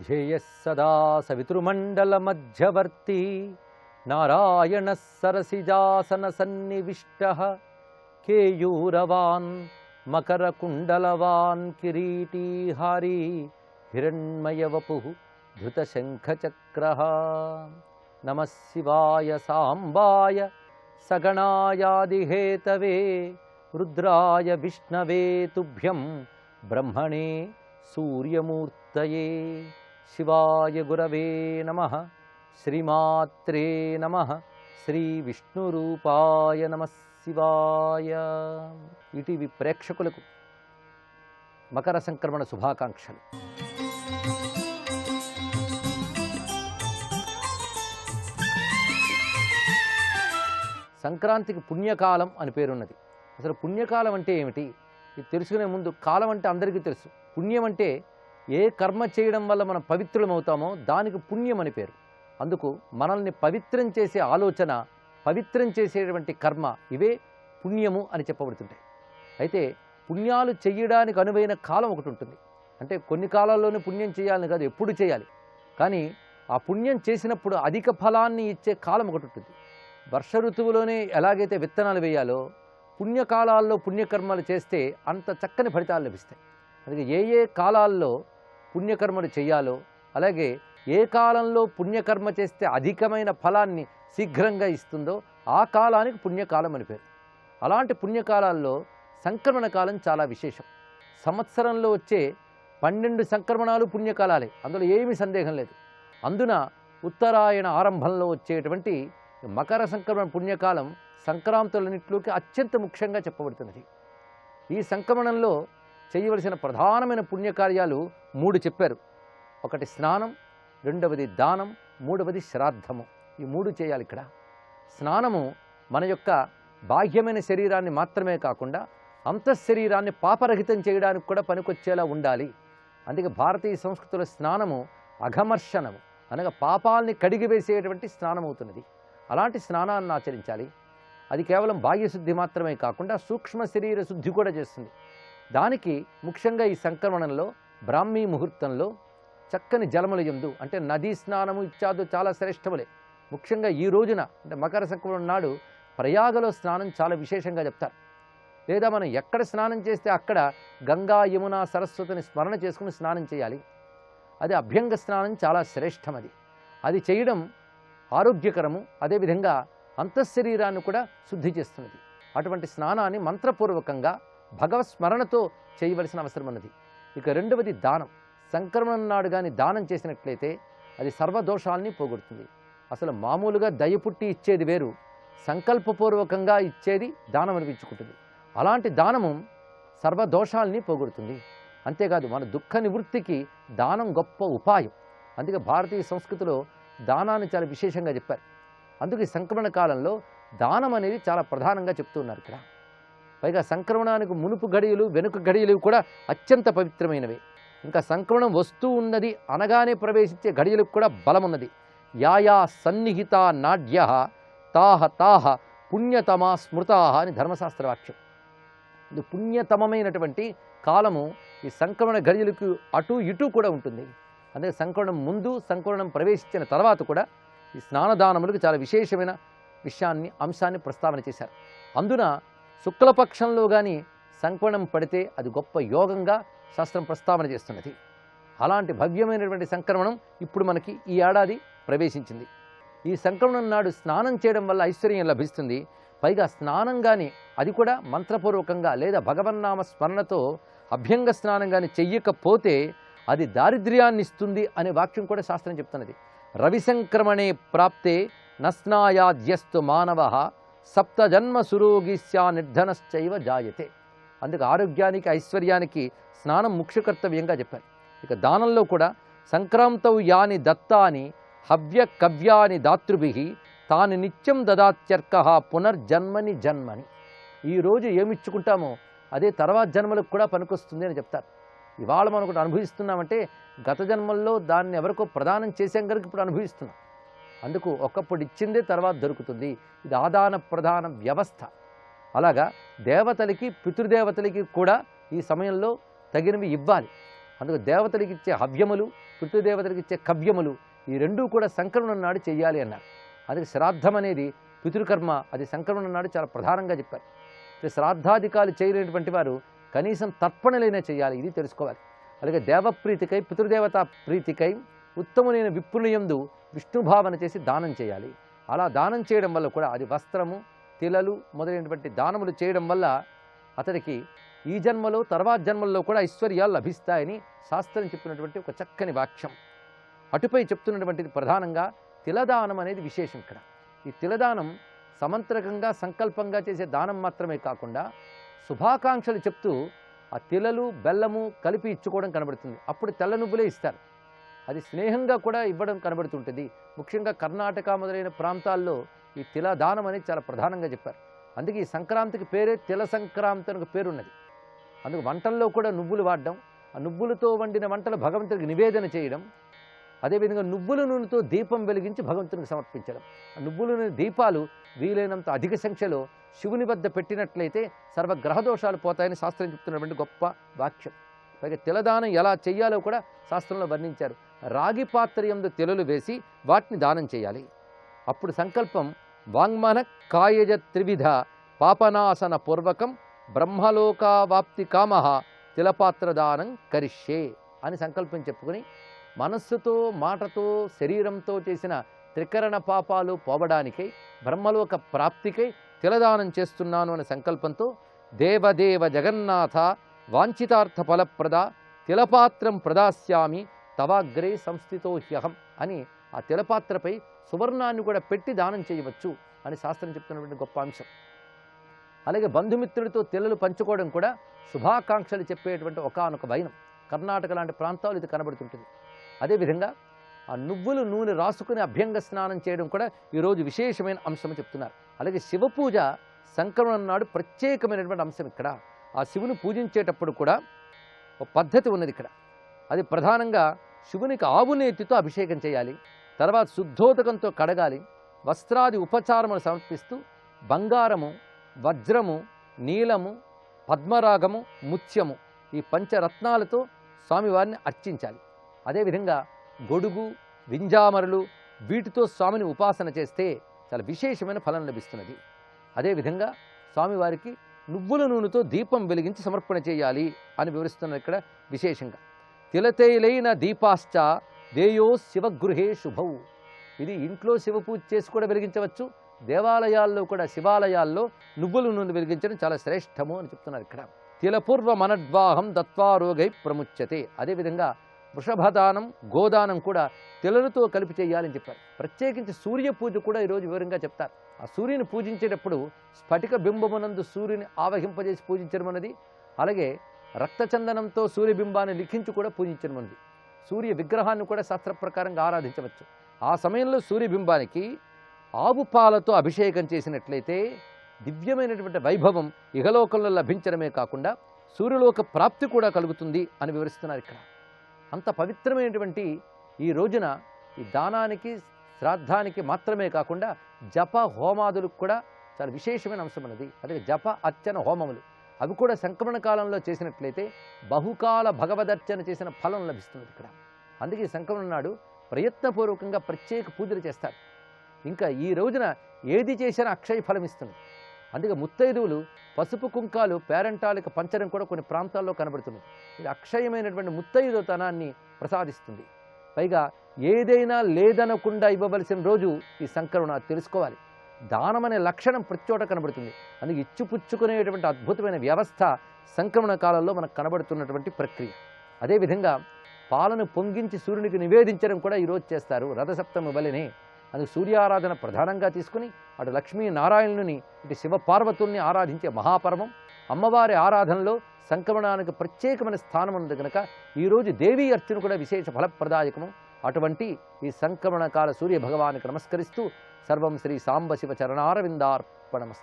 ధ్యేయః సదా సవితృమండలమధ్యవర్తి నారాయణः సరసిజాసన సన్నివిష్టః కేయూరవాన్ మకరకుండలవాన్ కిరీటీహారీ హిరణ్మయవపుః ధృతశంఖచక్రః నమః శివాయ సాంబాయ సగణాయాదిహేతవే రుద్రాయ విష్ణవే తుభ్యం బ్రహ్మణే సూర్యమూర్తయే శివాయ గురవే నమః శ్రీమాత్రే నమః శ్రీ విష్ణురూపాయ నమః శివాయ. ఈటీవీ ప్రేక్షకులకు మకర సంక్రమణ శుభాకాంక్షలు. సంక్రాంతికి పుణ్యకాలం అని పేరున్నది. అసలు పుణ్యకాలం అంటే ఏమిటి ఇది తెలుసుకునే ముందు, కాలం అంటే అందరికీ తెలుసు. పుణ్యం అంటే ఏ కర్మ చేయడం వల్ల మనం పవిత్రులమవుతామో దానికి పుణ్యం అని పేరు. అందుకు మనల్ని పవిత్రం చేసే ఆలోచన, పవిత్రం చేసేటువంటి కర్మ, ఇవే పుణ్యము అని చెప్పబడుతుంటాయి. అయితే పుణ్యాలు చేయడానికి అనువైన కాలం ఒకటి ఉంటుంది. అంటే కొన్ని కాలాల్లోనే పుణ్యం చేయాలని కాదు, ఎప్పుడు చేయాలి. కానీ ఆ పుణ్యం చేసినప్పుడు అధిక ఫలాన్ని ఇచ్చే కాలం ఒకటి ఉంటుంది. వర్ష ఋతువులోనే ఎలాగైతే విత్తనాలు వేయాలో, పుణ్యకాలాల్లో పుణ్యకర్మలు చేస్తే అంత చక్కని ఫలితాలు లభిస్తాయి. అందుకే ఏ ఏ కాలాల్లో పుణ్యకర్మలు చేయాలో, అలాగే ఏ కాలంలో పుణ్యకర్మ చేస్తే అధికమైన ఫలాన్ని శీఘ్రంగా ఇస్తుందో ఆ కాలానికి పుణ్యకాలం అని పేరు. అలాంటి పుణ్యకాలాల్లో సంక్రమణ కాలం చాలా విశేషం. సంవత్సరంలో వచ్చే 12 సంక్రమణాలు పుణ్యకాలాలే, అందులో ఏమీ సందేహం లేదు. అందున ఉత్తరాయణ ఆరంభంలో వచ్చేటువంటి మకర సంక్రమణ పుణ్యకాలం సంక్రాంతులన్నింటిలోకి అత్యంత ముఖ్యంగా చెప్పబడుతున్నది. ఈ సంక్రమణంలో చేయవలసిన ప్రధానమైన పుణ్యకార్యాలు 3 చెప్పారు. ఒకటి స్నానం, రెండవది దానం, మూడవది శ్రాద్ధము. ఈ 3 చేయాలి ఇక్కడ. స్నానము మన యొక్క బాహ్యమైన శరీరాన్ని మాత్రమే కాకుండా అంతఃశరీరాన్ని పాపరహితం చేయడానికి కూడా పనికొచ్చేలా ఉండాలి. అందుకే భారతీయ సంస్కృతిలో స్నానము అఘమర్షణము, అనగా పాపాలని కడిగివేసేటువంటి స్నానం అవుతున్నది. అలాంటి స్నానాన్ని ఆచరించాలి. అది కేవలం బాహ్యశుద్ధి మాత్రమే కాకుండా సూక్ష్మ శరీర శుద్ధి కూడా చేస్తుంది. దానికి ముఖ్యంగా ఈ సంక్రమణంలో బ్రాహ్మీ ముహూర్తంలో చక్కని జలముల యందు, అంటే నదీ స్నానము ఇత్యాదు చాలా శ్రేష్టములే. ముఖ్యంగా ఈ రోజున అంటే మకర సంక్రమణ నాడు ప్రయాగలో స్నానం చాలా విశేషంగా చెప్తారు. లేదా మనం ఎక్కడ స్నానం చేస్తే అక్కడ గంగా, యమున, సరస్వతిని స్మరణ చేసుకుని స్నానం చేయాలి. అది అభ్యంగ స్నానం, చాలా శ్రేష్టం. అది చేయడం ఆరోగ్యకరము, అదేవిధంగా అంతఃశరీరాన్ని కూడా శుద్ధి చేస్తున్నది. అటువంటి స్నానాన్ని మంత్రపూర్వకంగా భగవత్ స్మరణతో చేయవలసిన అవసరం ఉన్నది. ఇక రెండవది దానం. సంక్రమణం నాడు కానీ దానం చేసినట్లయితే అది సర్వదోషాలని పోగొడుతుంది. అసలు మామూలుగా దయపుట్టి ఇచ్చేది వేరు, సంకల్పపూర్వకంగా ఇచ్చేది దానం అనిపించుకుంటుంది. అలాంటి దానము సర్వదోషాలని పోగొడుతుంది. అంతేకాదు మన దుఃఖ నివృత్తికి దానం గొప్ప ఉపాయం. అందుకే భారతీయ సంస్కృతిలో దానాన్ని చాలా విశేషంగా చెప్పారు. అందుకే ఈ సంక్రమణ కాలంలో దానం అనేది చాలా ప్రధానంగా చెప్తున్నారు ఇక్కడ. పైగా సంక్రమణానికి మునుపు గడియలు, వెనుక గడియలు కూడా అత్యంత పవిత్రమైనవి. ఇంకా సంక్రమణం వస్తూ ఉన్నది అనగానే ప్రవేశించే గడియలకు కూడా బలం ఉన్నది. యాయా సన్నిహిత నాడ్య తాహ తాహ పుణ్యతమా స్మృతా అని ధర్మశాస్త్ర వాక్యం. ఇది పుణ్యతమమైనటువంటి కాలము ఈ సంక్రమణ గడియలకు అటు ఇటు కూడా ఉంటుంది. అందుకే సంక్రమణం ముందు, సంక్రమణం ప్రవేశించిన తర్వాత కూడా ఈ స్నానదానములకు చాలా విశేషమైన అంశాన్ని ప్రస్తావన చేశారు. అందున శుక్లపక్షంలో కానీ సంక్రమణం పడితే అది గొప్ప యోగంగా శాస్త్రం ప్రస్తావన చేస్తున్నది. అలాంటి భవ్యమైనటువంటి సంక్రమణం ఇప్పుడు మనకి ఈ ఏడాది ప్రవేశించింది. ఈ సంక్రమణం నాడు స్నానం చేయడం వల్ల ఐశ్వర్యం లభిస్తుంది. పైగా స్నానం కానీ అది కూడా మంత్రపూర్వకంగా లేదా భగవన్నామ స్మరణతో అభ్యంగ స్నానం కానీ చెయ్యకపోతే అది దారిద్ర్యాన్ని ఇస్తుంది అనే వాక్యం కూడా శాస్త్రం చెప్తున్నది. రవిసంక్రమణే ప్రాప్తే నస్నాయాద్యస్తు మానవ సప్తజన్మ సురోగిస్యా నిర్ధనశ్చైవ జాయతే. అందుకు ఆరోగ్యానికి, ఐశ్వర్యానికి స్నానం ముఖ్య కర్తవ్యంగా చెప్పారు. ఇక దానంలో కూడా సంక్రాంతౌ యాని దత్తాని హవ్య కవ్యాని దాతృభిః తాని నిత్యం దదాత్యర్కః పునర్జన్మని జన్మని. ఈరోజు ఏమిచ్చుకుంటామో అదే తర్వాత జన్మలకు కూడా పనికొస్తుంది అని చెప్తారు. ఇవాళ మనం ఒకటి అనుభవిస్తున్నామంటే గత జన్మల్లో దాన్ని ఎవరికో ప్రదానం చేసాం కనుక ఇప్పుడు అనుభవిస్తున్నాం. అందుకు ఒకప్పుడు ఇచ్చిందే తర్వాత దొరుకుతుంది. ఇది ఆదాన ప్రధాన వ్యవస్థ. అలాగా దేవతలకి, పితృదేవతలకి కూడా ఈ సమయంలో తగినవి ఇవ్వాలి. అందుకు దేవతలకు ఇచ్చే హవ్యములు, పితృదేవతలకు ఇచ్చే కవ్యములు ఈ రెండూ కూడా సంక్రమణం నాడు చేయాలి అన్నారు. అందుకే శ్రాద్ధం అనేది పితృకర్మ, అది సంక్రమణం నాడు చాలా ప్రధానంగా చెప్పారు. శ్రాద్ధాధికాలు చేయలేనటువంటి వారు కనీసం తర్పణలైనా చేయాలి, ఇది తెలుసుకోవాలి. అలాగే దేవప్రీతికై, పితృదేవతా ప్రీతికై ఉత్తములైన విప్రునియందు విష్ణుభావన చేసి దానం చేయాలి. అలా దానం చేయడం వల్ల కూడా అది వస్త్రము, తిలలు మొదలైనటువంటి దానములు చేయడం వల్ల అతడికి ఈ జన్మలో తర్వాత జన్మల్లో కూడా ఐశ్వర్యాలు లభిస్తాయని శాస్త్రం చెప్పినటువంటి ఒక చక్కని వాక్యం. అటుపై చెప్తున్నటువంటిది ప్రధానంగా తిలదానం అనేది విశేషం. ఇక్కడ ఈ తిలదానం సమంత్రకంగా సంకల్పంగా చేసే దానం మాత్రమే కాకుండా శుభాకాంక్షలు చెప్తూ ఆ తిలలు బెల్లము కలిపి ఇచ్చుకోవడం కనబడుతుంది. అప్పుడు తెల్ల నువ్వులే ఇస్తారు. అది స్నేహంగా కూడా ఇవ్వడం కనబడుతుంటుంది. ముఖ్యంగా కర్ణాటక మొదలైన ప్రాంతాల్లో ఈ తిలదానం అనేది చాలా ప్రధానంగా చెప్పారు. అందుకే ఈ సంక్రాంతికి పేరే తిల సంక్రాంతి అని ఒక పేరున్నది. అందుకు వంటల్లో కూడా నువ్వులు వాడడం, ఆ నువ్వులతో వండిన వంటలు భగవంతుడికి నివేదన చేయడం, అదేవిధంగా నువ్వుల నూనెతో దీపం వెలిగించి భగవంతునికి సమర్పించడం. ఆ నువ్వుల నూనె దీపాలు వీలైనంత అధిక సంఖ్యలో శివుని వద్ద పెట్టినట్లయితే సర్వగ్రహదోషాలు పోతాయని శాస్త్రం చెప్తున్నటువంటి గొప్ప వాక్యం. పైగా తిలదానం ఎలా చెయ్యాలో కూడా శాస్త్రంలో వర్ణించారు. రాగి పాత్ర యందు తిలలు వేసి వాటిని దానం చేయాలి. అప్పుడు సంకల్పం వాంగ్మన కాయజ త్రివిధ పాపనాశన పూర్వకం బ్రహ్మలోకావాప్తి కామ తిలపాత్రదానం కరిష్యే అని సంకల్పం చెప్పుకుని మనస్సుతో, మాటతో, శరీరంతో చేసిన త్రికరణ పాపాలు పోవడానికై, బ్రహ్మలోక ప్రాప్తికై తిలదానం చేస్తున్నాను అనే సంకల్పంతో దేవదేవ జగన్నాథ వాంఛితార్థ ఫలప్రద తిలపాత్రం ప్రదాస్యామి తవాగ్రే సంస్థితో హ్యహం అని ఆ తిలపాత్రపై సువర్ణాన్ని కూడా పెట్టి దానం చేయవచ్చు అని శాస్త్రం చెప్తున్నటువంటి గొప్ప అంశం. అలాగే బంధుమిత్రుడితో తిలలు పంచుకోవడం కూడా శుభాకాంక్షలు చెప్పేటువంటి ఒకానొక వైనం. కర్ణాటక లాంటి ప్రాంతాలు ఇది కనబడుతుంటుంది. అదేవిధంగా ఆ నువ్వులు నూనె రాసుకుని అభ్యంగ స్నానం చేయడం కూడా ఈరోజు విశేషమైన అంశం చెప్తున్నారు. అలాగే శివపూజ సంక్రమణం నాడు ప్రత్యేకమైనటువంటి అంశం. ఇక్కడ ఆ శివుని పూజించేటప్పుడు కూడా ఒక పద్ధతి ఉన్నది ఇక్కడ. అది ప్రధానంగా శివునికి ఆవునేతితో అభిషేకం చేయాలి. తర్వాత శుద్ధోదకంతో కడగాలి. వస్త్రాది ఉపచారములు సమర్పిస్తూ బంగారము, వజ్రము, నీలము, పద్మరాగము, ముత్యము ఈ పంచరత్నాలతో స్వామివారిని అర్చించాలి. అదేవిధంగా గొడుగు, వింజామరులు వీటితో స్వామిని ఉపాసన చేస్తే చాలా విశేషమైన ఫలం లభిస్తున్నది. అదేవిధంగా స్వామివారికి నువ్వుల నూనెతో దీపం వెలిగించి సమర్పణ చేయాలి అని వివరిస్తున్నారు ఇక్కడ విశేషంగా. తిలతైలైన దీపాశ్చ దేయో శివగృహే శుభౌ. ఇది ఇంట్లో శివపూజ చేసి కూడా వెలిగించవచ్చు. దేవాలయాల్లో కూడా, శివాలయాల్లో నువ్వుల నూనె వెలిగించడం చాలా శ్రేష్టము అని చెప్తున్నారు ఇక్కడ. తిలపూర్వ మనడ్వాహం దత్వారోగై ప్రముచ్యతే. అదేవిధంగా వృషభదానం, గోదానం కూడా తిలలతో కలిపి చేయాలని చెప్పారు. ప్రత్యేకించి సూర్య పూజ కూడా ఈరోజు వివరంగా చెప్తారు. ఆ సూర్యుని పూజించేటప్పుడు స్ఫటిక బింబమునందు సూర్యుని ఆవహింపజేసి పూజించడం అన్నది, అలాగే రక్తచందనంతో సూర్యబింబాన్ని లిఖించి కూడా పూజించడం అన్నది. సూర్య విగ్రహాన్ని కూడా శాస్త్ర ప్రకారంగా ఆరాధించవచ్చు. ఆ సమయంలో సూర్యబింబానికి ఆవు పాలతో అభిషేకం చేసినట్లయితే దివ్యమైనటువంటి వైభవం ఇహలోకంలో లభించడమే కాకుండా సూర్యలోక ప్రాప్తి కూడా కలుగుతుంది అని వివరిస్తున్నారు ఇక్కడ. అంత పవిత్రమైనటువంటి ఈ రోజున ఈ దానానికి, శ్రాద్ధానికి మాత్రమే కాకుండా జప హోమాదులకు కూడా చాలా విశేషమైన అంశం అన్నది. అదే జప అర్చన హోమములు అవి కూడా సంక్రమణ కాలంలో చేసినట్లయితే బహుకాల భగవదర్చన చేసిన ఫలం లభిస్తుంది ఇక్కడ. అందుకే సంక్రమణ నాడు ప్రయత్నపూర్వకంగా ప్రత్యేక పూజలు చేస్తారు. ఇంకా ఈ రోజున ఏది చేసినా అక్షయ ఫలం ఇస్తుంది. అందుకే ముత్తైదువులు పసుపు కుంకాలు పేరంటాలకు పంచడం కూడా కొన్ని ప్రాంతాల్లో కనబడుతుంది. ఇది అక్షయమైనటువంటి ముత్తైదుతనాన్ని ప్రసాదిస్తుంది. పైగా ఏదైనా లేదనకుండా ఇవ్వవలసిన రోజు ఈ సంక్రమణ తెలుసుకోవాలి. దానం అనే లక్షణం ప్రతి చోట కనబడుతుంది. అందుకే ఇచ్చిపుచ్చుకునేటువంటి అద్భుతమైన వ్యవస్థ సంక్రమణ కాలంలో మనకు కనబడుతున్నటువంటి ప్రక్రియ. అదేవిధంగా పాలను పొంగించి సూర్యునికి నివేదించడం కూడా ఈరోజు చేస్తారు రథసప్తమి వలెనే. అందుకు సూర్యారాధన ప్రధానంగా తీసుకుని అటు లక్ష్మీనారాయణుని, ఇటు శివపార్వతుల్ని ఆరాధించే మహాపర్వం. అమ్మవారి ఆరాధనలో సంక్రమణానికి ప్రత్యేకమైన స్థానం ఉంది కనుక ఈరోజు దేవీ అర్చన కూడా విశేష ఫలప్రదాయకము. అటువంటి ఈ సంక్రమణ కాల సూర్య భగవానికి నమస్కరిస్తూ సర్వం శ్రీ సాంబశివ చరణారవిందార్పణమస్తు.